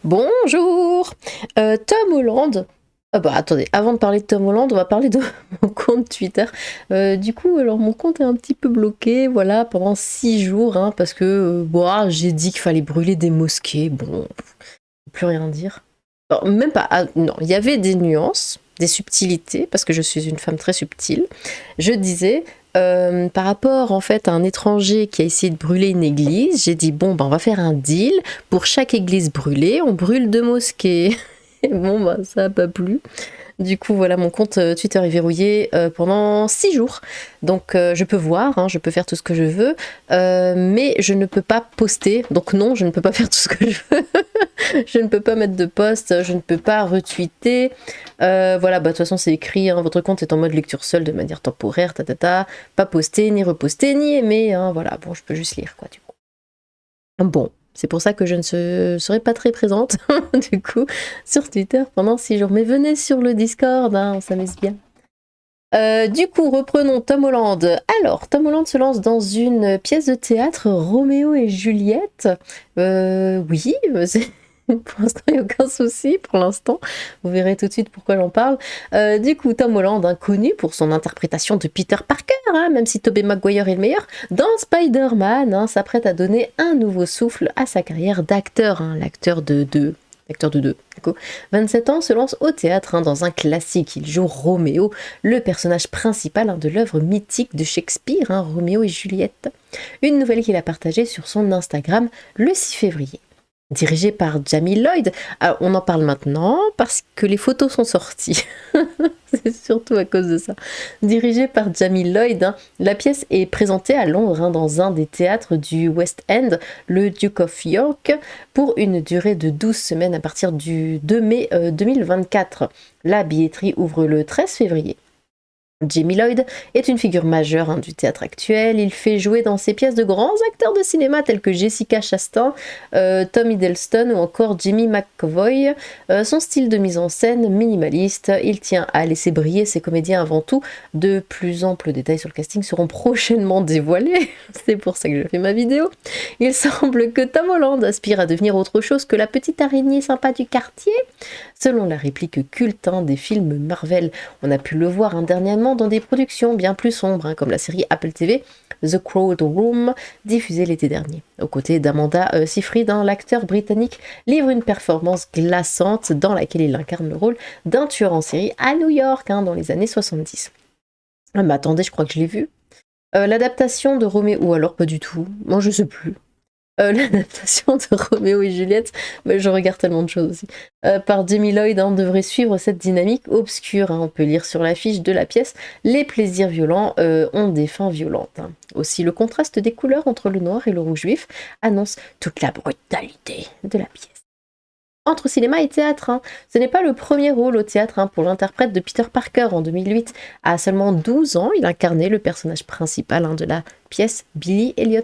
Bonjour! Tom Holland. Ah bah attendez, avant de parler de Tom Holland, on va parler de mon compte Twitter. Du coup, alors mon compte est un petit peu bloqué, voilà, pendant 6 jours, hein, parce que j'ai dit qu'il fallait brûler des mosquées. Bon, plus rien dire. Alors, même pas. Non, il y avait des nuances, des subtilités, parce que je suis une femme très subtile. Je disais, par rapport en fait à un étranger qui a essayé de brûler une église, j'ai dit bon, on va faire un deal. Pour chaque église brûlée, on brûle 2 mosquées. Et bon, ça n'a pas plu. Du coup, voilà, mon compte Twitter est verrouillé pendant 6 jours. Donc, je peux voir, hein, je peux faire tout ce que je veux, mais je ne peux pas poster. Donc, non, je ne peux pas faire tout ce que je veux. Je ne peux pas mettre de post, je ne peux pas retweeter. Voilà, de toute façon, c'est écrit, hein, votre compte est en mode lecture seule de manière temporaire, pas poster, ni reposter, ni aimer. Hein, voilà, bon, je peux juste lire, quoi, du coup. Bon. C'est pour ça que je ne serai pas très présente, du coup, sur Twitter pendant 6 jours. Mais venez sur le Discord, hein, on s'amuse bien. Du coup, reprenons Tom Holland. Alors, Tom Holland se lance dans une pièce de théâtre, Roméo et Juliette. Oui, pour l'instant, il n'y a aucun souci, pour l'instant. Vous verrez tout de suite pourquoi j'en parle. Du coup, Tom Holland, connu pour son interprétation de Peter Parker, hein, même si Tobey Maguire est le meilleur, dans Spider-Man, hein, s'apprête à donner un nouveau souffle à sa carrière d'acteur, hein, l'acteur de 2. 27 ans, se lance au théâtre, hein, dans un classique. Il joue Roméo, le personnage principal, hein, de l'œuvre mythique de Shakespeare, hein, Roméo et Juliette. Une nouvelle qu'il a partagée sur son Instagram le 6 février. Dirigé par Jamie Lloyd. Alors, on en parle maintenant parce que les photos sont sorties. C'est surtout à cause de ça. Dirigé par Jamie Lloyd, hein, la pièce est présentée à Londres, hein, dans un des théâtres du West End, le Duke of York, pour une durée de 12 semaines à partir du 2 mai 2024. La billetterie ouvre le 13 février. Jamie Lloyd est une figure majeure, hein, du théâtre actuel. Il fait jouer dans ses pièces de grands acteurs de cinéma tels que Jessica Chastain, Tom Hiddleston ou encore Jimmy McAvoy. Son style de mise en scène minimaliste, il tient à laisser briller ses comédiens avant tout. De plus amples détails sur le casting seront prochainement dévoilés. C'est pour ça que je fais ma vidéo. Il semble que Tom Holland aspire à devenir autre chose que la petite araignée sympa du quartier. Selon la réplique culte, hein, des films Marvel, on a pu le voir, hein, dernièrement dans des productions bien plus sombres, hein, comme la série Apple TV The Crowd Room, diffusée l'été dernier. Aux côtés d'Amanda Seyfried, hein, l'acteur britannique livre une performance glaçante dans laquelle il incarne le rôle d'un tueur en série à New York, hein, dans les années 70. Ah mais attendez, je crois que je l'ai vu. L'adaptation de Roméo, ou alors pas du tout, moi je sais plus. L'adaptation de Roméo et Juliette, mais je regarde tellement de choses aussi, par Jamie Lloyd, hein, devrait suivre cette dynamique obscure, hein. On peut lire sur l'affiche de la pièce, les plaisirs violents ont des fins violentes, hein. Aussi, le contraste des couleurs entre le noir et le rouge vif annonce toute la brutalité de la pièce. Entre cinéma et théâtre, hein. Ce n'est pas le premier rôle au théâtre, hein, pour l'interprète de Peter Parker en 2008. À seulement 12 ans, il incarnait le personnage principal, hein, de la pièce Billy Elliot,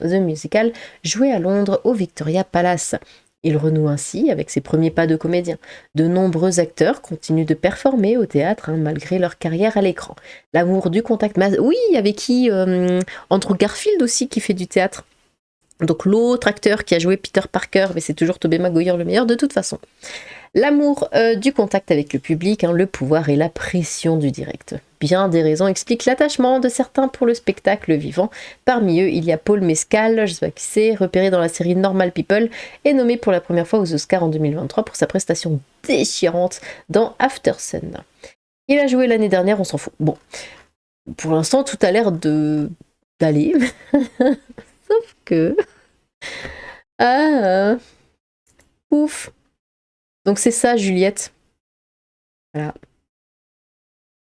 The Musical, joué à Londres au Victoria Palace. Il renoue ainsi avec ses premiers pas de comédien. De nombreux acteurs continuent de performer au théâtre, hein, malgré leur carrière à l'écran. L'amour du contact... Oui, avec qui Andrew Garfield aussi, qui fait du théâtre. Donc l'autre acteur qui a joué Peter Parker, mais c'est toujours Tobey Maguire le meilleur de toute façon. L'amour du contact avec le public, hein, le pouvoir et la pression du direct. Bien des raisons expliquent l'attachement de certains pour le spectacle vivant. Parmi eux, il y a Paul Mescal, je sais pas qui c'est, repéré dans la série Normal People et nommé pour la première fois aux Oscars en 2023 pour sa prestation déchirante dans After Sun. Il a joué l'année dernière, on s'en fout. Bon, pour l'instant, tout a l'air d'aller. Sauf que... Ouf. Donc c'est ça, Juliette. Voilà.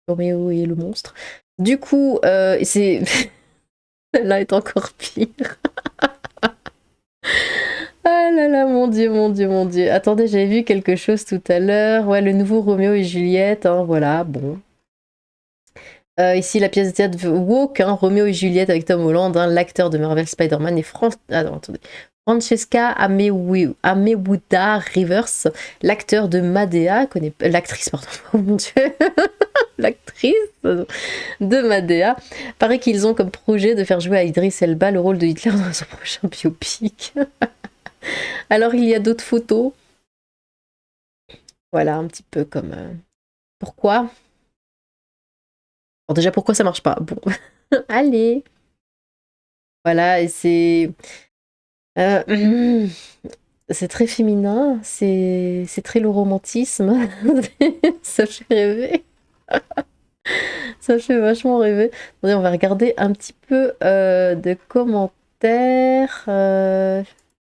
Roméo et le monstre. Du coup, c'est... Celle-là est encore pire. Ah là là, mon dieu, mon dieu, mon dieu. Attendez, j'avais vu quelque chose tout à l'heure. Ouais, le nouveau Roméo et Juliette, hein, voilà, bon. Ici, la pièce de théâtre Woke, hein, Roméo et Juliette avec Tom Holland, hein, l'acteur de Marvel Spider-Man et Francesca Amewuda Rivers, l'acteur de Madea, l'actrice, pardon, oh mon dieu, l'actrice de Madea. Paraît qu'ils ont comme projet de faire jouer à Idris Elba le rôle de Hitler dans son prochain biopic. Alors, il y a d'autres photos. Voilà, un petit peu comme... Pourquoi? Alors déjà, pourquoi ça marche pas? Bon, allez. Voilà, et c'est... euh, c'est très féminin, c'est très le romantisme. Ça fait rêver. Ça fait vachement rêver. Attendez, on va regarder un petit peu de commentaires.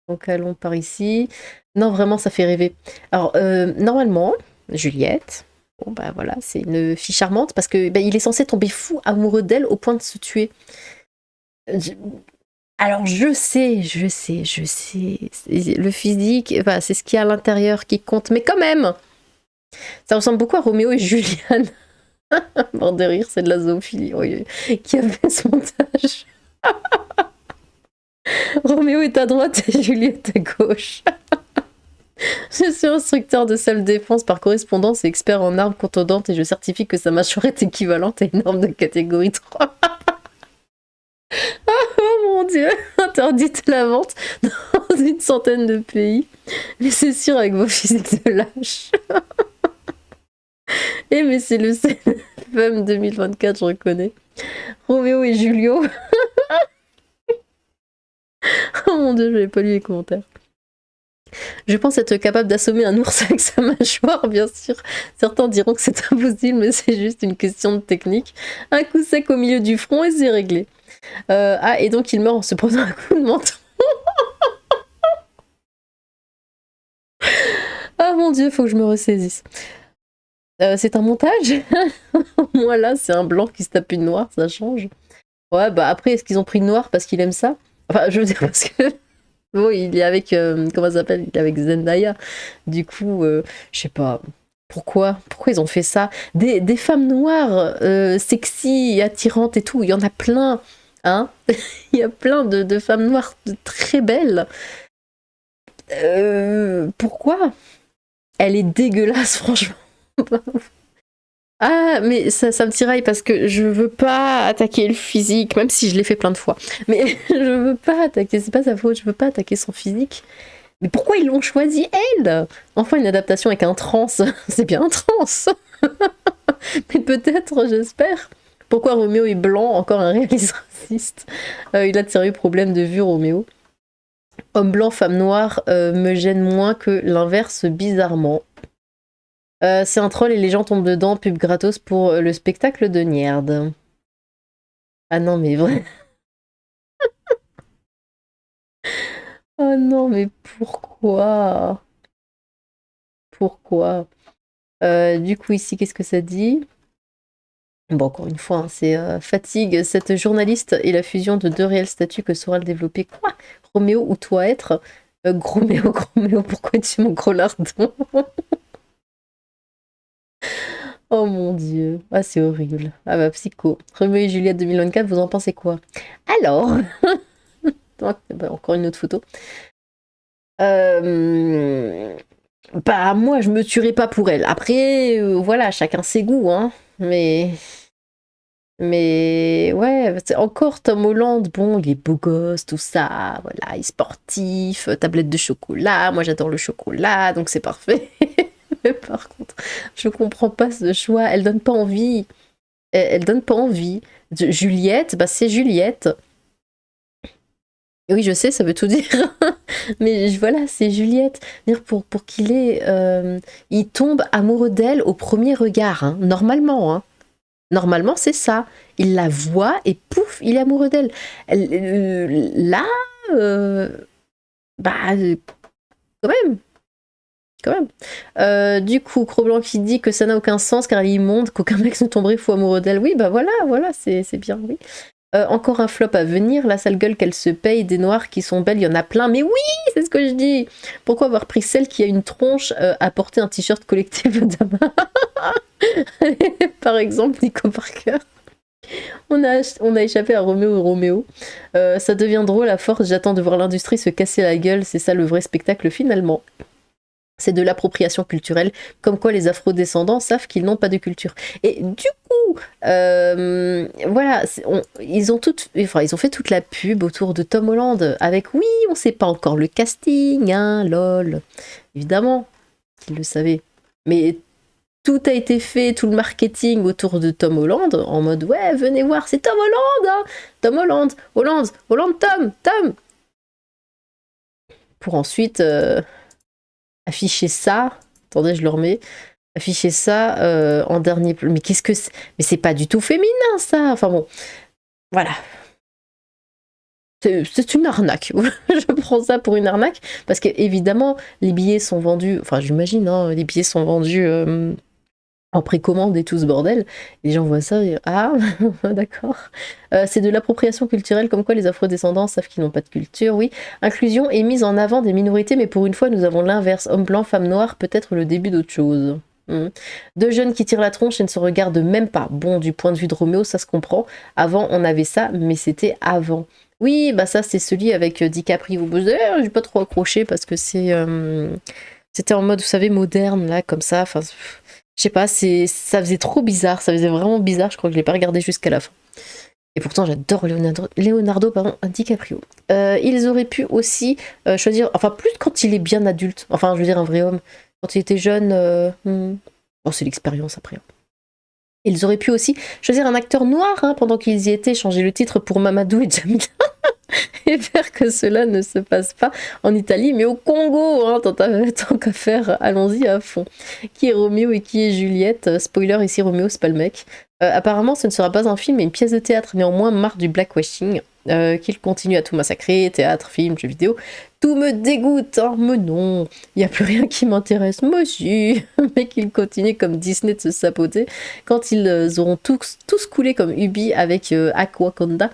Donc allons par ici. Non, vraiment, ça fait rêver. Alors, normalement, Juliette, bon bah voilà, c'est une fille charmante parce que bah, il est censé tomber fou amoureux d'elle au point de se tuer. Je- Alors je sais, le physique, enfin, c'est ce qu'il y a à l'intérieur qui compte, mais quand même, ça ressemble beaucoup à Roméo et Juliane. Mort de rire, c'est de la zoophilie oui, qui a fait ce montage. Roméo est à droite et Juliette à gauche. Je suis instructeur de self-défense par correspondance et expert en armes contondantes et je certifie que sa mâchoire est équivalente à une arme de catégorie 3. Oh mon dieu, interdite la vente dans une centaine de pays. Mais c'est sûr avec vos physiques de lâche. Eh mais c'est le CFM 2024, je reconnais. Roméo et Julio. Oh mon dieu, j'avais pas lu les commentaires. Je pense être capable d'assommer un ours avec sa mâchoire, bien sûr. Certains diront que c'est impossible, mais c'est juste une question de technique. Un coup sec au milieu du front et c'est réglé. Ah, et donc il meurt en se prenant un coup de menton. Ah mon dieu, faut que je me ressaisisse. C'est un montage. Moi là, c'est un blanc qui se tape une noire, ça change. Ouais, bah après, est-ce qu'ils ont pris le noir parce qu'il aime ça? Enfin, je veux dire, parce que... Bon, il est avec... comment ça s'appelle? Il est avec Zendaya. Du coup, je sais pas... Pourquoi ils ont fait ça? Des femmes noires, sexy et attirantes et tout, il y en a plein. Hein? Il y a plein de femmes noires très belles. Pourquoi? Elle est dégueulasse, franchement. Ah, mais ça me tiraille parce que je veux pas attaquer le physique, même si je l'ai fait plein de fois. Mais je veux pas attaquer, c'est pas sa faute, je veux pas attaquer son physique. Mais pourquoi ils l'ont choisi, elle? Enfin, une adaptation avec un trans, c'est bien un trans. Mais peut-être, j'espère. Pourquoi Roméo est blanc? Encore un réaliste raciste. Il a de sérieux problèmes de vue, Roméo. Homme blanc, femme noire me gêne moins que l'inverse, bizarrement. C'est un troll et les gens tombent dedans, pub gratos pour le spectacle de Nierde. Ah non, mais vrai. Oh non, mais pourquoi? Pourquoi? Du coup, ici, qu'est-ce que ça dit? Bon, encore une fois, hein, c'est fatigue. Cette journaliste et la fusion de deux réels statuts que saura le développer. Quoi? Roméo ou toi être? Groméo, Groméo, pourquoi es-tu mon gros lardon? Oh mon dieu. Ah, c'est horrible. Ah bah, psycho. Roméo et Juliette 2024, vous en pensez quoi? Alors, bah, encore une autre photo. Bah, moi, je me tuerai pas pour elle. Après, voilà, chacun ses goûts, hein. Mais ouais, c'est encore Tom Holland, bon, il est beau gosse, tout ça, voilà, il est sportif, tablette de chocolat, moi j'adore le chocolat, donc c'est parfait. Mais par contre, je comprends pas ce choix, elle donne pas envie. Elle donne pas envie. Juliette, bah c'est Juliette. Oui, je sais, ça veut tout dire. Mais voilà, c'est Juliette. Dire pour qu'il ait, il tombe amoureux d'elle au premier regard, hein, normalement. Hein. Normalement, c'est ça. Il la voit et pouf, il est amoureux d'elle. Là, bah, quand même. Quand même. Du coup, Cro-Blanc qui dit que ça n'a aucun sens car elle est immonde, qu'aucun mec ne tomberait fou amoureux d'elle. Oui, bah voilà, c'est bien, oui. Encore un flop à venir, la sale gueule qu'elle se paye, des noirs qui sont belles, il y en a plein, mais oui, c'est ce que je dis. Pourquoi avoir pris celle qui a une tronche à porter un t-shirt collectif Dama? Par exemple, Nico Parker. On a échappé à Roméo et Roméo. Ça devient drôle à force, j'attends de voir l'industrie se casser la gueule, c'est ça le vrai spectacle finalement. C'est de l'appropriation culturelle, comme quoi les afrodescendants savent qu'ils n'ont pas de culture. Et du coup, voilà, ils ont fait toute la pub autour de Tom Holland avec oui, on sait pas encore le casting, hein, lol. Évidemment qu'ils le savaient. Mais tout a été fait, tout le marketing autour de Tom Holland, en mode ouais, venez voir, c'est Tom Holland, hein, Tom Holland, Tom. Pour ensuite afficher ça. Attendez, je le remets. Afficher ça en dernier plan. Mais qu'est-ce que c'est? Mais c'est pas du tout féminin, ça. Enfin bon, voilà. C'est une arnaque. Je prends ça pour une arnaque parce que évidemment les billets sont vendus. Enfin, j'imagine, hein, les billets sont vendus en précommande et tout ce bordel. Les gens voient ça et ah, d'accord. C'est de l'appropriation culturelle, comme quoi les afrodescendants savent qu'ils n'ont pas de culture. Oui, inclusion et mise en avant des minorités, mais pour une fois, nous avons l'inverse. Homme blanc, femme noire, peut-être le début d'autre chose. Deux jeunes qui tirent la tronche et ne se regardent même pas. Bon, du point de vue de Roméo, ça se comprend. Avant, on avait ça, mais c'était avant. Oui, bah ça, c'est celui avec DiCaprio. J'ai pas trop accroché parce que c'était en mode, vous savez, moderne, là, comme ça. Enfin, je sais pas, ça faisait trop bizarre. Ça faisait vraiment bizarre. Je crois que je l'ai pas regardé jusqu'à la fin. Et pourtant, j'adore Leonardo DiCaprio. Ils auraient pu aussi choisir, enfin, plus quand il est bien adulte. Enfin, je veux dire, un vrai homme. Quand il était jeune, bon, c'est l'expérience après. Ils auraient pu aussi choisir un acteur noir pendant qu'ils y étaient, changer le titre pour Mamadou et Jamila et faire que cela ne se passe pas en Italie, mais au Congo. Tant qu'à faire, allons-y à fond. Qui est Roméo et qui est Juliette? Spoiler, ici Roméo, c'est pas le mec. Apparemment, ce ne sera pas un film, mais une pièce de théâtre. Néanmoins, marre du blackwashing, qu'il continue à tout massacrer, théâtre, film, jeux vidéo. Tout me dégoûte, hein, mais non, il n'y a plus rien qui m'intéresse, moi aussi. Mais qu'il continue comme Disney de se saboter. Quand ils auront tous coulé comme Ubi avec Aquaconda,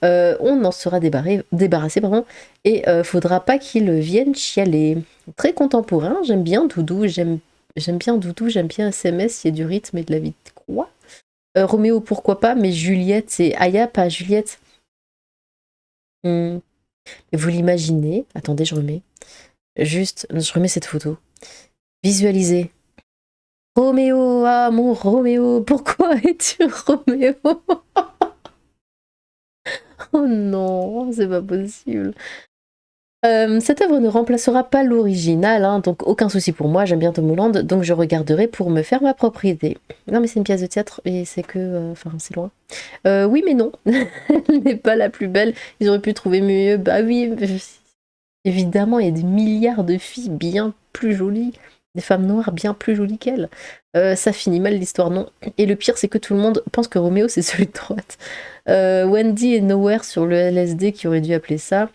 on en sera débarrassé, pardon, et faudra pas qu'ils viennent chialer. Très contemporain, j'aime bien Doudou, j'aime bien SMS, il y a du rythme et de la vie de quoi. Roméo, pourquoi pas, mais Juliette, c'est Aya, pas Juliette. Vous l'imaginez? Attendez, je remets cette photo. Visualisez. Roméo, ah mon Roméo, pourquoi es-tu Roméo? Oh non, c'est pas possible. Cette œuvre ne remplacera pas l'original, hein, donc aucun souci pour moi, j'aime bien Tom Holland, donc je regarderai pour me faire ma propre idée. Non mais c'est une pièce de théâtre et c'est que... Enfin, c'est loin. Oui mais non, elle n'est pas la plus belle, ils auraient pu trouver mieux, bah oui, évidemment, il y a des milliards de filles bien plus jolies, des femmes noires bien plus jolies qu'elle. Ça finit mal l'histoire, non. Et le pire, c'est que tout le monde pense que Roméo, c'est celui de droite. Wendy et Nowhere sur le LSD qui aurait dû appeler ça.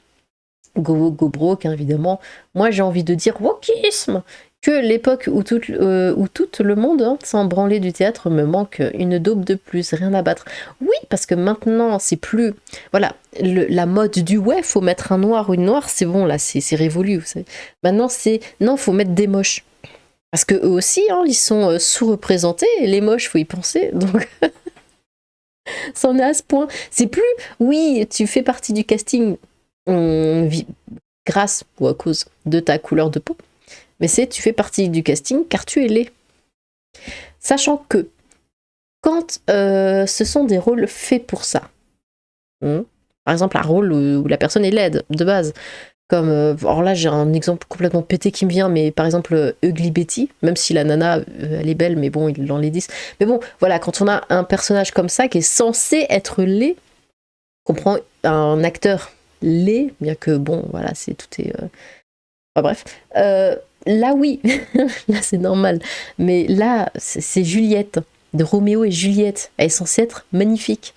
Go broke, hein, évidemment. Moi, j'ai envie de dire wokisme. Que l'époque où tout le monde s'en branlait du théâtre me manque une daube de plus, rien à battre. Oui, parce que maintenant, c'est plus... Voilà, la mode du ouais, faut mettre un noir ou une noire, c'est bon, là, c'est révolu, vous savez. Maintenant, c'est... Non, faut mettre des moches. Parce que eux aussi, ils sont sous-représentés, et les moches, faut y penser, donc... C'en est à ce point. C'est plus... Oui, tu fais partie du casting grâce ou à cause de ta couleur de peau, mais tu fais partie du casting car tu es laid. Sachant que quand ce sont des rôles faits pour ça, par exemple un rôle où la personne est laide de base, comme alors là j'ai un exemple complètement pété qui me vient, mais par exemple Ugly Betty, même si la nana elle est belle, mais bon ils l'en laidissent, mais bon voilà, quand on a un personnage comme ça qui est censé être laid, on prend un acteur laid, bien que bon voilà, tout est enfin, bref, là oui, là c'est normal, mais là c'est Juliette, de Roméo et Juliette, elle est censée être magnifique.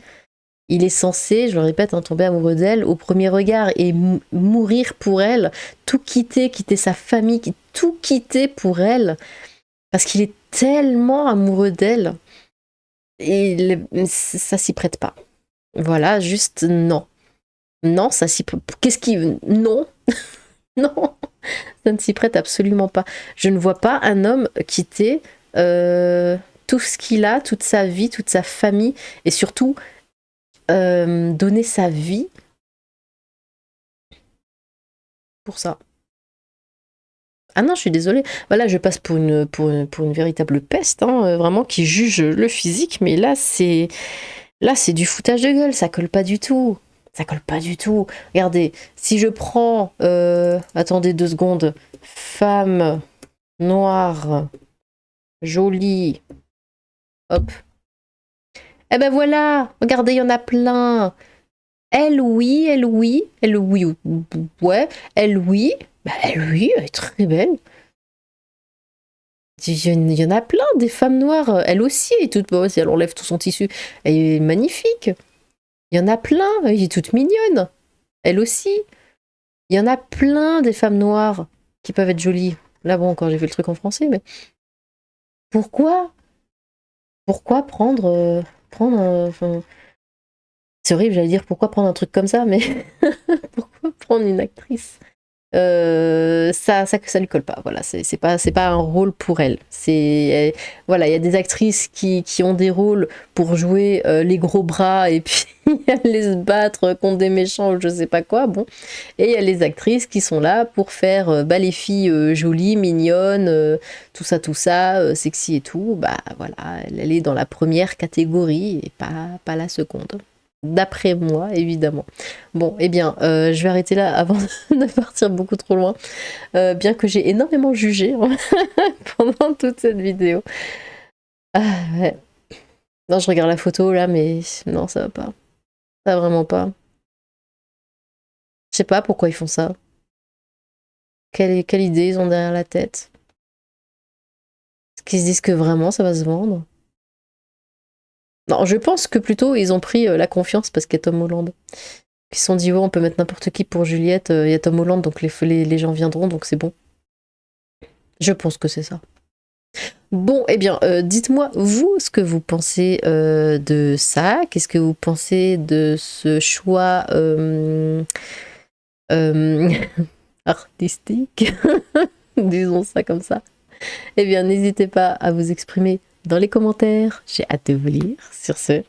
Il est censé, je le répète, tomber amoureux d'elle au premier regard et mourir pour elle, tout quitter sa famille, tout quitter pour elle, parce qu'il est tellement amoureux d'elle, et ça s'y prête pas. Voilà, juste non. Non, ça s'y prête. Qu'est-ce qui... Non. Non, ça ne s'y prête absolument pas. Je ne vois pas un homme quitter tout ce qu'il a, toute sa vie, toute sa famille, et surtout donner sa vie pour ça. Ah non, je suis désolée. Voilà, je passe pour une véritable peste, vraiment, qui juge le physique, mais là, c'est du foutage de gueule, ça colle pas du tout. Ça colle pas du tout. Regardez, si je prends... attendez 2 secondes. Femme noire Joli. Hop. Eh ben voilà, regardez, il y en a plein. Elle, oui, elle, oui. Elle, oui, ouais. Elle, oui. Bah, elle, oui, elle est très belle. Il y en a plein, des femmes noires. Elle aussi, elle est toute... Bon, si elle enlève tout son tissu, elle est magnifique. Il y en a plein, elle est toute mignonne. Elle aussi. Il y en a plein des femmes noires qui peuvent être jolies. Là, bon, quand j'ai fait le truc en français, mais pourquoi prendre... enfin, c'est horrible, j'allais dire pourquoi prendre un truc comme ça, mais pourquoi prendre une actrice ça lui colle pas. Voilà, c'est pas un rôle pour elle. Voilà, il y a des actrices qui ont des rôles pour jouer les gros bras et puis aller se battre contre des méchants ou je sais pas quoi. Bon, et il y a les actrices qui sont là pour faire les filles jolies, mignonnes, tout ça, sexy et tout. Bah voilà, elle est dans la première catégorie et pas la seconde. D'après moi, évidemment. Bon, eh bien, je vais arrêter là avant de partir beaucoup trop loin. Bien que j'ai énormément jugé pendant toute cette vidéo. Ah, ouais. Non, je regarde la photo là, mais non, ça va pas. Ça va vraiment pas. Je sais pas pourquoi ils font ça. Quelle idée ils ont derrière la tête? Est-ce qu'ils se disent que vraiment ça va se vendre? Non, je pense que plutôt ils ont pris la confiance parce qu'il y a Tom Holland. Ils se sont dit, oh, on peut mettre n'importe qui pour Juliette, il y a Tom Holland, donc les gens viendront, donc c'est bon. Je pense que c'est ça. Bon, eh bien, dites-moi, vous, ce que vous pensez de ça. Qu'est-ce que vous pensez de ce choix artistique? Disons ça comme ça. Eh bien, n'hésitez pas à vous exprimer dans les commentaires. J'ai hâte de vous lire. Sur ce,